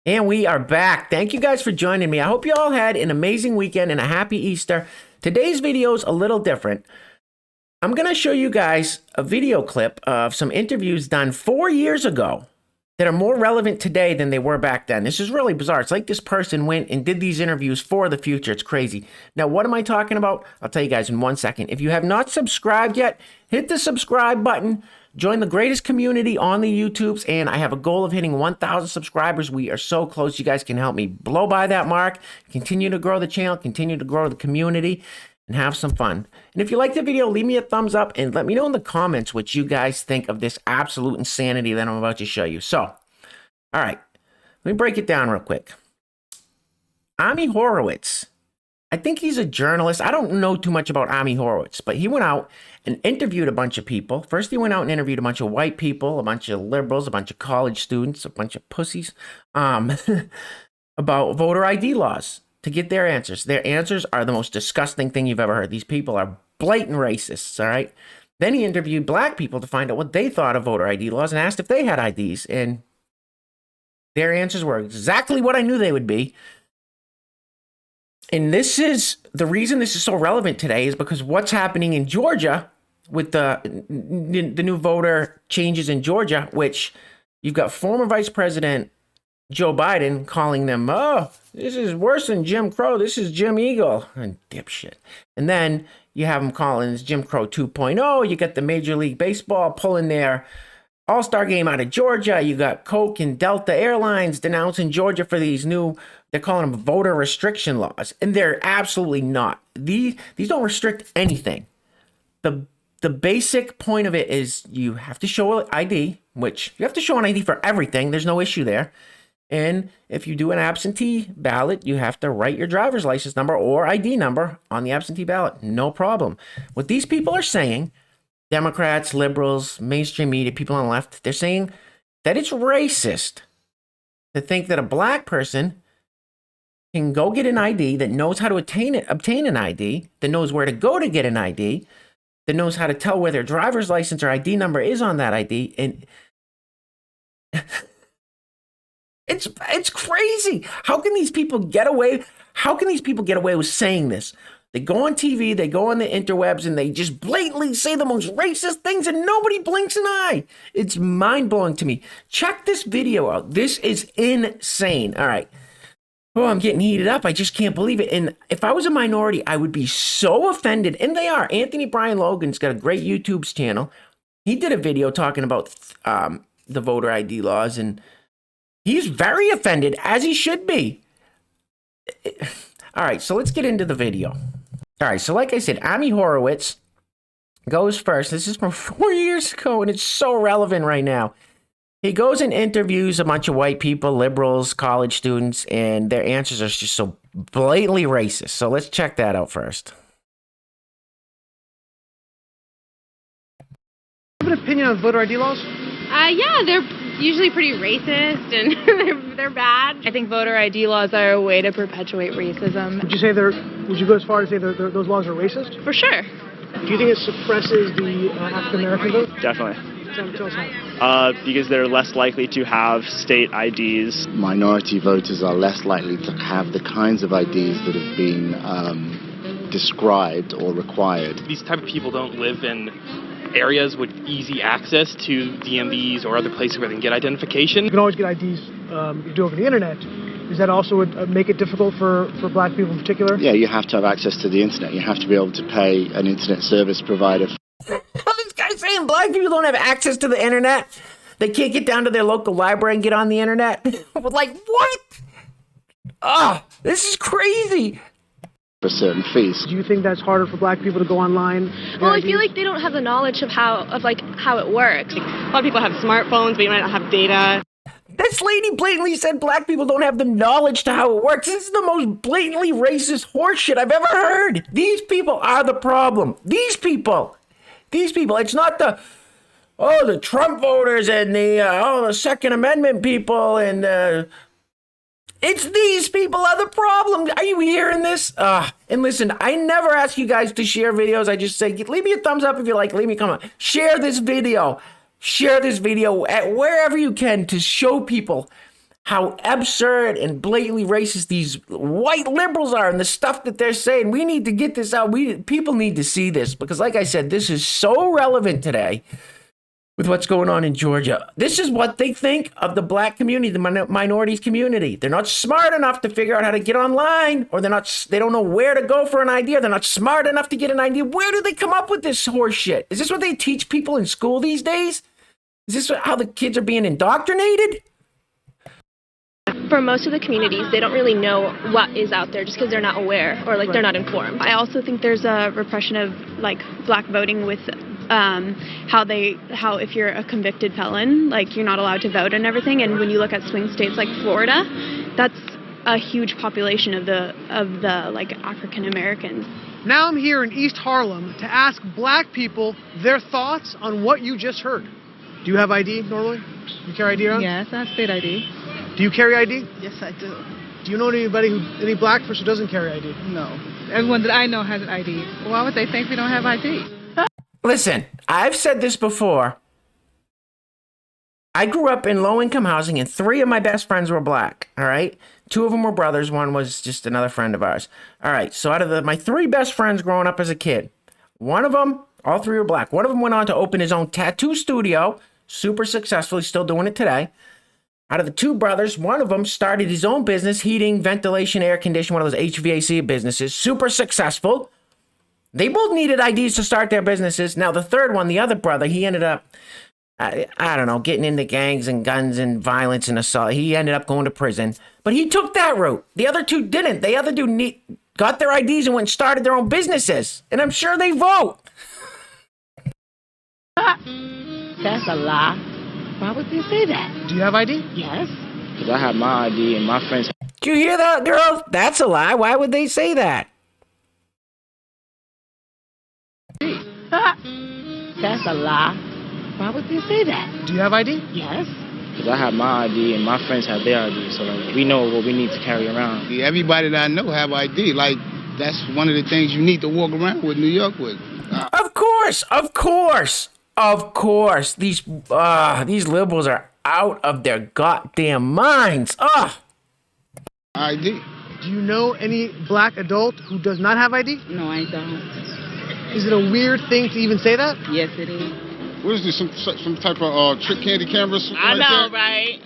And we are back. Thank you guys for joining me. I hope you all had an amazing weekend and a happy Easter. Today's video is a little different. I'm going to show you guys a video clip of some interviews done 4 years ago that are more relevant today than they were back then. This is really bizarre. It's like this person went and did these interviews for the future. It's crazy. Now, what am I talking about? I'll tell you guys in 1 second. If you have not subscribed yet, hit the subscribe button. Join the greatest community on the YouTubes, and I have a goal of hitting 1,000 subscribers. We are so close. You guys can help me blow by that mark, continue to grow the channel, continue to grow the community, and have some fun. And if you like the video, leave me a thumbs up and let me know in the comments what you guys think of this absolute insanity that I'm about to show you. So, all right, let me break it down real quick. Ami Horowitz. I think he's a journalist. I don't know too much about Ami Horowitz, but he went out and interviewed a bunch of people. First, he went out and interviewed a bunch of white people, a bunch of liberals, a bunch of college students, a bunch of pussies, about voter ID laws to get their answers. Their answers are the most disgusting thing you've ever heard. These people are blatant racists, all right? Then he interviewed black people to find out what they thought of voter ID laws and asked if they had IDs, and their answers were exactly what I knew they would be. And this is the reason this is so relevant today is because what's happening in Georgia with the new voter changes in Georgia, which you've got former Vice President Joe Biden calling them, oh, this is worse than Jim Crow. This is Jim Eagle and dipshit. And then you have them calling this Jim Crow 2.0. You got the Major League Baseball pulling their All-Star game out of Georgia. You got Coke and Delta Airlines denouncing Georgia for these new, they're calling them voter restriction laws. And they're absolutely not. These don't restrict anything. The basic point of it is you have to show an ID, which you have to show an ID for everything. There's no issue there. And if you do an absentee ballot, you have to write your driver's license number or ID number on the absentee ballot. No problem. What these people are saying, Democrats, liberals, mainstream media, people on the left, they're saying that it's racist to think that a black person can go get an ID, that knows how to obtain an ID, that knows where to go to get an ID, that knows how to tell where their driver's license or ID number is on that ID. And it's crazy. How can these people get away? How can these people get away with saying this? They go on TV, they go on the interwebs, and they just blatantly say the most racist things, and nobody blinks an eye. It's mind-blowing to me. Check this video out. This is insane. All right. Oh, I'm getting heated up. I just can't believe it. And if I was a minority, I would be so offended. And they are. Anthony Brian Logan's got a great YouTube channel. He did a video talking about the voter ID laws, and he's very offended, as he should be. All right, so let's get into the video. All right, so like I said, Ami Horowitz goes first. This is from 4 years ago, and it's so relevant right now. He goes and interviews a bunch of white people, liberals, college students, and their answers are just so blatantly racist. So let's check that out first. Do you have an opinion on voter ID laws? Yeah, they're usually pretty racist and they're bad. I think voter ID laws are a way to perpetuate racism. Would you go as far as say those laws are racist? For sure. Do you think it suppresses the African American vote? Definitely. Tell us how. Because they're less likely to have state IDs. Minority voters are less likely to have the kinds of IDs that have been described or required. These type of people don't live in areas with easy access to DMVs or other places where they can get identification. You can always get IDs you do over the internet. Does that also make it difficult for black people in particular? Yeah, you have to have access to the internet. You have to be able to pay an internet service provider. This guy's saying black people don't have access to the internet. They can't get down to their local library and get on the internet. Like, what? Ah, this is crazy. For certain fees. Do you think that's harder for black people to go online? Well, I feel like they don't have the knowledge of how it works. A lot of people have smartphones, but you might not have data. This lady blatantly said black people don't have the knowledge to how it works. This is the most blatantly racist horseshit I've ever heard. These people are the problem. These people. It's not the Trump voters and the Second Amendment people and it's these people are the problem. Are you hearing this? And listen, I never ask you guys to share videos. I just say, leave me a thumbs up if you like. Leave me a comment. Share this video. Share this video at wherever you can to show people how absurd and blatantly racist these white liberals are and the stuff that they're saying. We need to get this out. People need to see this because, like I said, this is so relevant today with what's going on in Georgia. This is what they think of the black community, the minorities community. They're not smart enough to figure out how to get online, or they don't know where to go for an idea. They're not smart enough to get an idea. Where do they come up with this horse shit? Is this what they teach people in school these days? Is this how the kids are being indoctrinated? For most of the communities, they don't really know what is out there just because they're not aware or they're not informed. I also think there's a repression of black voting with how if you're a convicted felon, you're not allowed to vote and everything. And when you look at swing states like Florida, that's a huge population of the African Americans. Now I'm here in East Harlem to ask black people their thoughts on what you just heard. Do you have ID normally? You carry ID around? Yes, I have state ID. Do you carry ID? Yes, I do. Do you know any black person who doesn't carry ID? No. Everyone that I know has an ID. Why would they think we don't have ID? Listen, I've said this before. I grew up in low-income housing, and 3 of my best friends were black, all right? 2 of them were brothers. 1 was just another friend of ours. All right, so out of my 3 best friends growing up as a kid, one of them, all 3 were black. One of them went on to open his own tattoo studio, super successful. He's still doing it today. Out of the 2 brothers, one of them started his own business, heating, ventilation, air conditioning, one of those HVAC businesses, super successful. They both needed IDs to start their businesses. Now, the third one, the other brother, he ended up, I don't know, getting into gangs and guns and violence and assault. He ended up going to prison. But he took that route. The other 2 didn't. The other 2 got their IDs and went and started their own businesses. And I'm sure they vote. That's a lie. Why would they say that? Do you have ID? Yes. Because I have my ID and my friends. Did you hear that, girl? That's a lie. Why would they say that? That's a lie. Why would they say that? Do you have ID? Yes. Because I have my ID and my friends have their ID. So we know what we need to carry around. Everybody that I know have ID. That's one of the things you need to walk around with New York with. Of course. Of course, these liberals are out of their goddamn minds. ID. Do you know any black adult who does not have ID? No, I don't. Is it a weird thing to even say that? Yes, it is. What is this? Some type of trick candy camera? I know, right?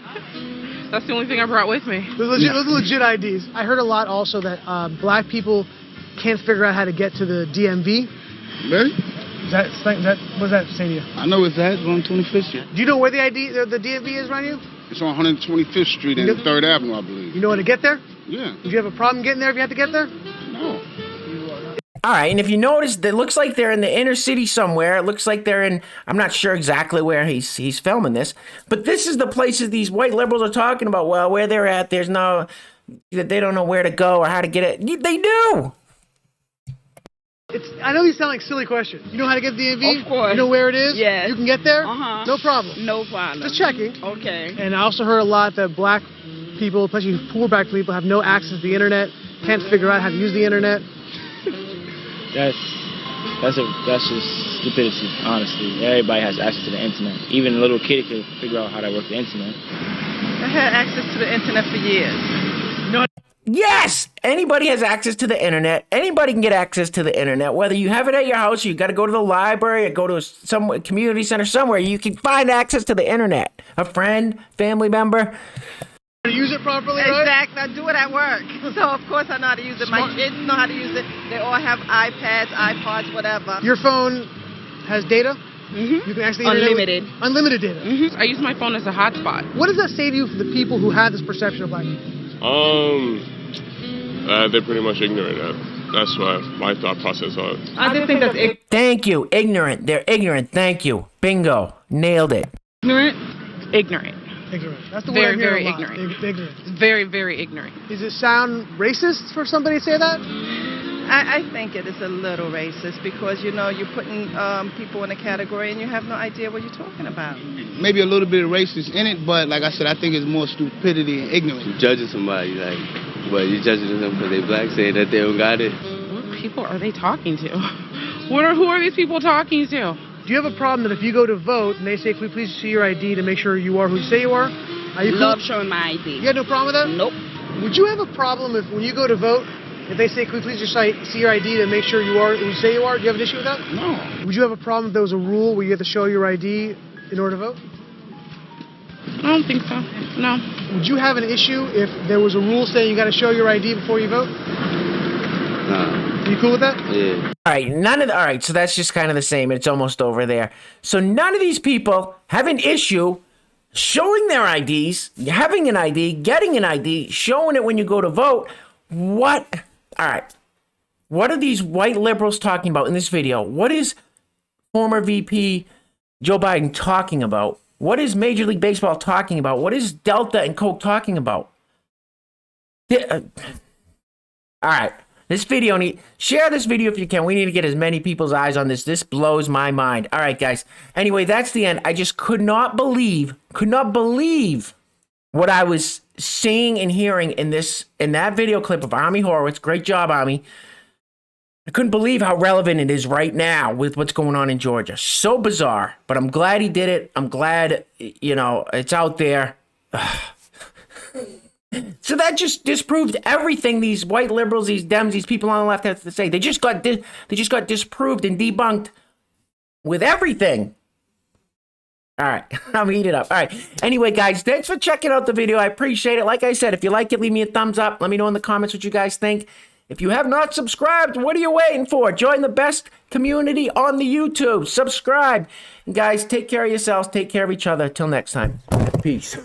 That's the only thing I brought with me. Those are legit IDs. I heard a lot also that black people can't figure out how to get to the DMV. Really? What does that say to you? I know it's that on 25th Street. Do you know where the DMV is around you? It's on 125th Street and 3rd Avenue, I believe. You know how to get there? Yeah. Would you have a problem getting there if you had to get there? No. All right, and if you notice, it looks like they're in the inner city somewhere. It looks like they're in, I'm not sure exactly where he's filming this, but this is the places these white liberals are talking about. Well, where they're at, they don't know where to go or how to get it. They do. I know these sound like silly questions. You know how to get to the DMV? Of course. You know where it is? Yes. You can get there? Uh-huh. No problem. No problem. Just checking. Okay. And I also heard a lot that black people, especially poor black people, have no access to the internet, can't figure out how to use the internet. That's just stupidity, honestly. Everybody has access to the internet. Even a little kid can figure out how to work the internet. I had access to the internet for years. Yes, anybody has access to the internet. Anybody can get access to the internet, whether you have it at your house or you got to go to the library or go to some community center somewhere. You can find access to the internet. A friend, family member. To use it properly, right? Exactly. I do it at work. So, of course, I know how to use it. My kids know how to use it. They all have iPads, iPods, whatever. Your phone has data? Mm-hmm. You can actually unlimited. Unlimited data. Mm-hmm. I use my phone as a hotspot. What does that say to you for the people who have this perception of black people? They're pretty much ignorant. That's why my thought process on it. I just think that's Thank you. Ignorant. They're ignorant. Thank you. Bingo. Nailed it. ignorant. Ignorant. Ignorant. That's the word I hear Very a lot. ignorant. Ignorant. Very, very ignorant. Does it sound racist for somebody to say that? I think it is a little racist because, you're putting people in a category and you have no idea what you're talking about. Maybe a little bit of racist in it, but like I said, I think it's more stupidity and ignorance. You're judging somebody, but you're judging them because they black, saying that they don't got it. What people are they talking to? Who are these people talking to? Do you have a problem that if you go to vote and they say, "Can we please see your ID to make sure you are who you say you are?" Are you cool? Love showing my ID. You got no problem with that? Nope. Would you have a problem if when you go to vote, if they say, "Can we please just see your ID to make sure you are who you say you are"? Do you have an issue with that? No. Would you have a problem if there was a rule where you have to show your ID in order to vote? I don't think so. No. Would you have an issue if there was a rule saying you got to show your ID before you vote? Nah. Are you cool with that? Yeah. All right, so that's just kind of the same. It's almost over there. So none of these people have an issue showing their IDs, having an ID, getting an ID, showing it when you go to vote. What? All right. What are these white liberals talking about in this video? What is former VP Joe Biden talking about? What is Major League Baseball talking about? What is Delta and Coke talking about? All right. This video, share this video if you can. We need to get as many people's eyes on this. This blows my mind. All right, guys. Anyway, that's the end. I just could not believe what I was seeing and hearing in that video clip of Ami Horowitz. Great job, Ami. I couldn't believe how relevant it is right now with what's going on in Georgia. So bizarre, but I'm glad he did it. I'm glad, it's out there. So that just disproved everything these white liberals, these Dems, these people on the left have to say. They just got disproved and debunked with everything. All right, I'm eating it up. All right. Anyway, guys, thanks for checking out the video. I appreciate it. Like I said, if you like it, leave me a thumbs up. Let me know in the comments what you guys think. If you have not subscribed, what are you waiting for? Join the best community on the YouTube. Subscribe. And guys, take care of yourselves. Take care of each other. Till next time. Peace.